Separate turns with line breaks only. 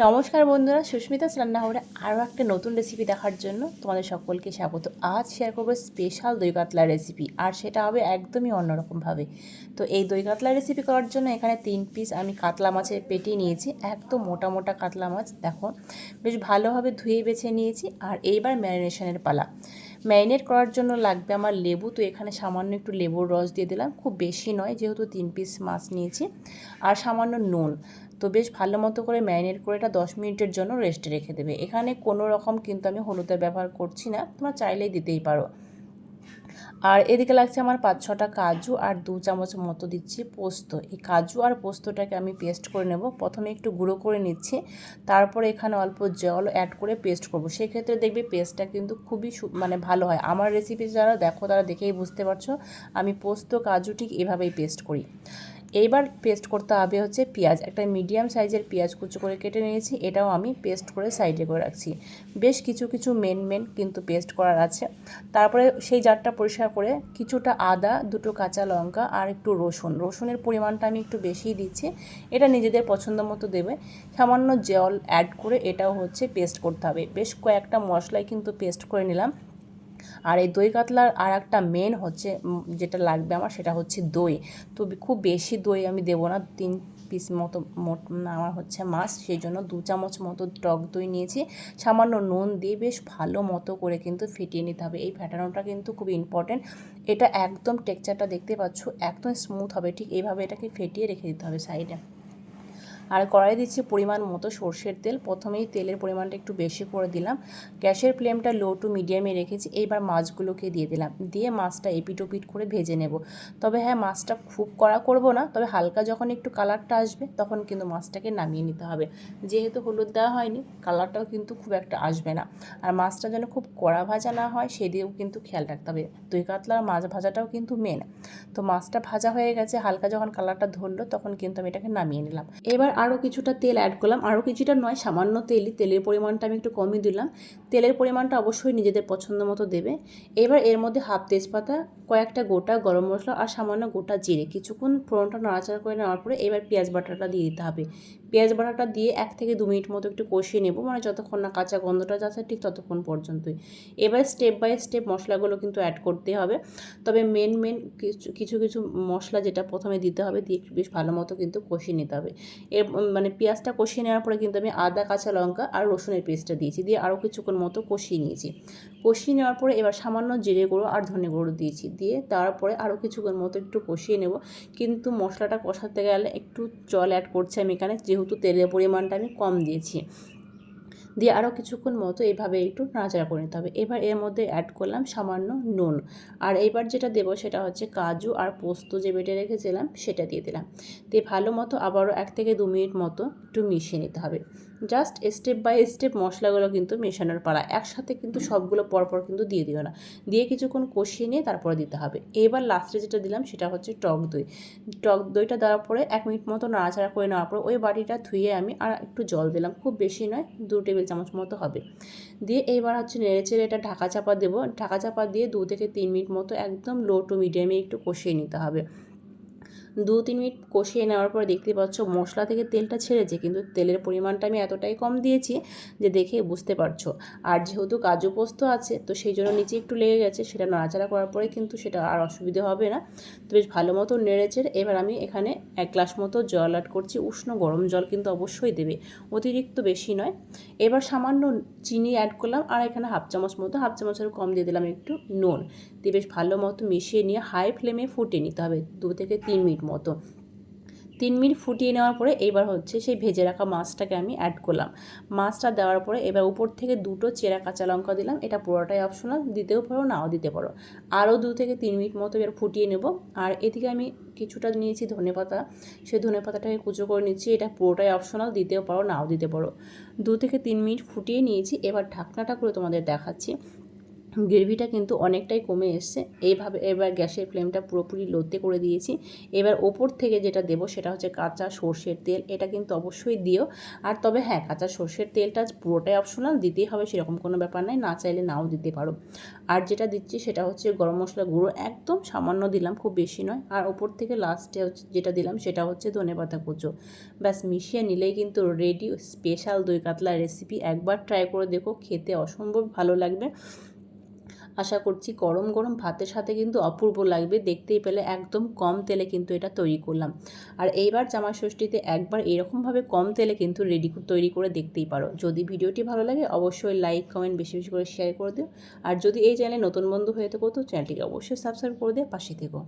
নমস্কার বন্ধুরা, সুস্মিতাস রান্নাঘরে আরও একটা নতুন রেসিপি দেখার জন্য তোমাদের সকলকে স্বাগত। আজ শেয়ার করবো স্পেশাল দই কাতলা রেসিপি, আর সেটা হবে একদমই অন্যরকমভাবে। তো এই দই কাতলা রেসিপি করার জন্য এখানে 3 পিস আমি কাতলা মাছের পেটি নিয়েছি। একদম মোটা মোটা কাতলা মাছ, দেখো বেশ ভালোভাবে ধুয়ে বেছে নিয়েছি। আর এইবার ম্যারিনেশনের পালা। ম্যারিনেট করার জন্য লাগবে আমার লেবু, তো এখানে সামান্য একটু লেবুর রস দিয়ে দিলাম, খুব বেশি নয় যেহেতু 3 পিস মাছ নিয়েছি। আর সামান্য নুন। তো বেশ ভালো মতো করে ম্যারিনেট করে এটা 10 মিনিটের জন্য রেস্টে রেখে দেবে। এখানে কোনো রকম কিন্তু আমি হলুদের ব্যবহার করছি না, তোমরা চাইলেই দিতেই পারো। আর এদিকে লাগছে আমার 5-6টা কাজু, আর 2 চামচ মতো দিচ্ছি পোস্ত। এই কাজু আর পোস্তটাকে আমি পেস্ট করে নেব। প্রথমে একটু গুঁড়ো করে নিচ্ছি, তারপরে এখানে অল্প জল অ্যাড করে পেস্ট করব। সেক্ষেত্রে দেখবে পেস্টটা কিন্তু খুবই ভালো হয়। আমার রেসিপি যারা দেখো তারা দেখেই বুঝতে পারছো আমি পোস্ত কাজু ঠিক এভাবেই পেস্ট করি। এইবার পেস্ট করতে হবে হচ্ছে পেঁয়াজ। একটা মিডিয়াম সাইজের পেঁয়াজ কুচো করে কেটে নিয়েছি, এটাও আমি পেস্ট করে সাইডে করে রাখছি। বেশ কিছু মেন কিন্তু পেস্ট করার আছে। তারপরে সেই জারটা পরিষ্কার করে কিছুটা আদা, 2টো কাঁচা লঙ্কা আর একটু রসুনের পরিমাণটা আমি একটু বেশিই দিচ্ছি। এটা নিজেদের পছন্দ মতো দেবে। সামান্য জল অ্যাড করে এটাও হচ্ছে পেস্ট করতে হবে। বেশ কয়েকটা মশলাই কিন্তু পেস্ট করে নিলাম। আর এই দই কাতলার আর একটা মেন হচ্ছে যেটা লাগবে আমার, সেটা হচ্ছে দই। তো খুব বেশি দই আমি দেবো না, 3 পিস মতো আমার হচ্ছে মাছ, সেই জন্য 2 চামচ মতো টক দই নিয়েছি। সামান্য নুন দিয়ে বেশ ভালো মতো করে কিন্তু ফেটিয়ে নিতে হবে। এই ফেটানোটা কিন্তু খুব ইম্পর্টেন্ট। এটা একদম টেক্সচারটা দেখতে পাচ্ছ একদম স্মুথ হবে, ঠিক এইভাবে এটাকে ফেটিয়ে রেখে দিতে হবে সাইডে। আর কড়াই দিচ্ছি পরিমাণ মতো সর্ষের তেল। প্রথমেই তেলের পরিমাণটা একটু বেশি করে দিলাম। গ্যাসের ফ্লেমটা লো টু মিডিয়ামে রেখেছি। এইবার মাছগুলোকে দিয়ে দিলাম, দিয়ে মাছটা এপিট ওপিট করে ভেজে নেব। তবে হ্যাঁ, মাছটা খুব কড়া করব না, তবে হালকা যখন একটু কালারটা আসবে তখন কিন্তু মাছটাকে নামিয়ে নিতে হবে। যেহেতু হলুদ দেওয়া হয়নি, কালারটাও কিন্তু খুব একটা আসবে না। আর মাছটা যেন খুব কড়া ভাজা না হয় সেদিকেও কিন্তু খেয়াল রাখতে হবে। দই কাতলার মাছ ভাজাটাও কিন্তু মেন। তো মাছটা ভাজা হয়ে গেছে, হালকা যখন কালারটা ধরলো তখন কিন্তু আমি এটাকে নামিয়ে নিলাম। এবার আরও কিছুটা তেল অ্যাড করলাম, আরও কিছুটা নয় সামান্য তেলের পরিমাণটা আমি একটু কমই দিলাম। তেলের পরিমাণটা অবশ্যই নিজেদের পছন্দ মতো দেবে। এবার এর মধ্যে হাফ তেজপাতা, কয়েকটা গোটা গরম মশলা আর সামান্য গোটা জিরে কিছুক্ষণ ফোড়নটা নাড়াচাড়া করে নেওয়ার পরে এবার পেঁয়াজ বাটাটা দিয়ে দিতে হবে। পেঁয়াজ বাটাটা দিয়ে 1 থেকে 2 মিনিট মতো একটু কষিয়ে নেব, যতক্ষণ না কাঁচা গন্ধটা যাচ্ছে ঠিক ততক্ষণ পর্যন্তই। এবার স্টেপ বাই স্টেপ মশলাগুলো কিন্তু অ্যাড করতে হবে। তবে মেন কিছু মশলা যেটা প্রথমে দিতে হবে, দিয়ে বেশ ভালো মতো কিন্তু কষিয়ে নিতে হবে। এর পেঁয়াজটা কষিয়ে নেওয়ার পরে কিন্তু আমি আদা, কাঁচা লঙ্কা আর রসুনের পেস্টটা দিয়েছি, দিয়ে আরও কিছুক্ষণ মতো কষিয়ে নিয়েছি। কষিয়ে নেওয়ার পরে এবার সামান্য জিরে গুঁড়ো আর ধনে গুঁড়ো দিয়েছি, দিয়ে তারপরে আরও কিছুক্ষণ মতো একটু কষিয়ে নেব। কিন্তু মশলাটা কষাতে গেলে একটু জল অ্যাড করছি আমি এখানে, যেহেতু তেলের পরিমাণটা আমি কম দিয়েছি। দিয়ে আরও কিছুক্ষণ মতো এভাবে একটু নাড়াচাড়া করে নিতে হবে। এবার এর মধ্যে অ্যাড করলাম সামান্য নুন। আর এইবার যেটা দেবো সেটা হচ্ছে কাজু আর পোস্ত যে বেটে রেখেছিলাম সেটা দিয়ে দিলাম। দিয়ে ভালো মতো আবারও 1 থেকে 2 মিনিট মতো একটু মিশিয়ে নিতে হবে। জাস্ট স্টেপ বাই স্টেপ মশলাগুলো কিন্তু মেশানোর পালা, একসাথে কিন্তু সবগুলো পরপর কিন্তু দিয়ে দিও না। দিয়ে কিছুক্ষণ কষিয়ে নিয়ে তারপরে দিতে হবে। এবার লাস্টে যেটা দিলাম সেটা হচ্ছে টক দই। টক দইটা দেওয়ার পরে 1 মিনিট মতো নাড়াচাড়া করে নেওয়ার পর ওই বাটিটা ধুয়ে আমি আর একটু জল দিলাম, খুব বেশি নয়, 2 টেবিল চামচ মতো হবে। দিয়ে এইবার হচ্ছে নেড়েচেড়ে এটা ঢাকা চাপা দেবো। ঢাকা চাপা দিয়ে 2 থেকে 3 মিনিট মতো একদম লো টু মিডিয়ামে একটু কষিয়ে নিতে হবে। 2-3 মিনিট কষিয়ে নেওয়ার পর দেখতে পাচ্ছ মশলা থেকে তেলটা ছেড়েছে, কিন্তু তেলের পরিমাণটা আমি এতটাই কম দিয়েছি যে দেখে বুঝতে পারছো। আর যেহেতু কাজু পোস্ত আছে তো সেই জন্য নিচে একটু লেগে গেছে, সেটা নাড়াচাড়া করার পরে কিন্তু সেটা আর অসুবিধে হবে না। তো বেশ ভালো মতো নেড়েচেড়ে এবার আমি এখানে 1 গ্লাস মতো জল অ্যাড করছি। উষ্ণ গরম জল কিন্তু অবশ্যই দেবে, অতিরিক্ত বেশি নয়। এবার সামান্য চিনি অ্যাড করলাম, আর এখানে হাফ চামচের কম দিয়ে দিলাম একটু নুন। দিয়ে বেশ ভালো মতো মিশিয়ে নিয়ে হাই ফ্লেমে ফুটিয়ে নিতে হবে 2 থেকে 3 মিনিট মতো। 3 মিনিট ফুটিয়ে নেওয়ার পরে এবার হচ্ছে সেই ভেজে রাখা মাছটাকে আমি অ্যাড করলাম। মাছটা দেওয়ার পরে এবার উপর থেকে 2টো চেরা কাঁচা লঙ্কা দিলাম। এটা পুরোটাই অপশনাল, দিতেও পারো নাও দিতে পারো। আরও 2 থেকে 3 মিনিট মতো এবার ফুটিয়ে নেব। আর এদিকে আমি কিছুটা নিয়েছি ধনেপাতা, সেই ধনেপাতাটাকে কুচো করে নিচ্ছি। এটা পুরোটাই অপশনাল, দিতেও পারো নাও দিতে পারো। 2 থেকে 3 মিনিট ফুটিয়ে নিয়েছি, এবার ঢাকনাটা করে তোমাদের দেখাচ্ছি। গ্রেভিটা কিন্তু অনেকটাই কমে এসছে। এইভাবে এবার গ্যাসের ফ্লেমটা পুরোপুরি লোতে করে দিয়েছি। এবার ওপর থেকে যেটা দেবো সেটা হচ্ছে কাঁচা সর্ষের তেল। এটা কিন্তু অবশ্যই দিও। আর তবে হ্যাঁ, কাঁচা সর্ষের তেলটা পুরোটাই অপশনাল, দিতেই হবে সেরকম কোনো ব্যাপার নাই, না চাইলে নাও দিতে পারো। আর যেটা দিচ্ছি সেটা হচ্ছে গরম মশলা গুঁড়ো, একদম সামান্য দিলাম, খুব বেশি নয়। আর ওপর থেকে লাস্টে যেটা দিলাম সেটা হচ্ছে ধনেপাতা কুচো। ব্যাস মিশিয়ে নিলেই কিন্তু রেডি স্পেশাল দই কাতলা রেসিপি। একবার ট্রাই করে দেখো, খেতে অসম্ভব ভালো লাগবে। আশা করছি গরম গরম ভাতের সাথে কিন্তু অপূর্ব লাগবে। দেখতেই পেলে একদম কম তেলে কিন্তু এটা তৈরি করলাম। আর এইবার জামাই ষষ্ঠীতে একবার এরকমভাবে কম তেলে কিন্তু তৈরি করে দেখতেই পারো। যদি ভিডিওটি ভালো লাগে অবশ্যই লাইক কমেন্ট বেশি বেশি করে শেয়ার করে দিও। আর যদি এই চ্যানেলে নতুন বন্ধু হয়ে থাকো তো চ্যানেলটিকে অবশ্যই সাবস্ক্রাইব করে দিয়ে পাশে থেকো।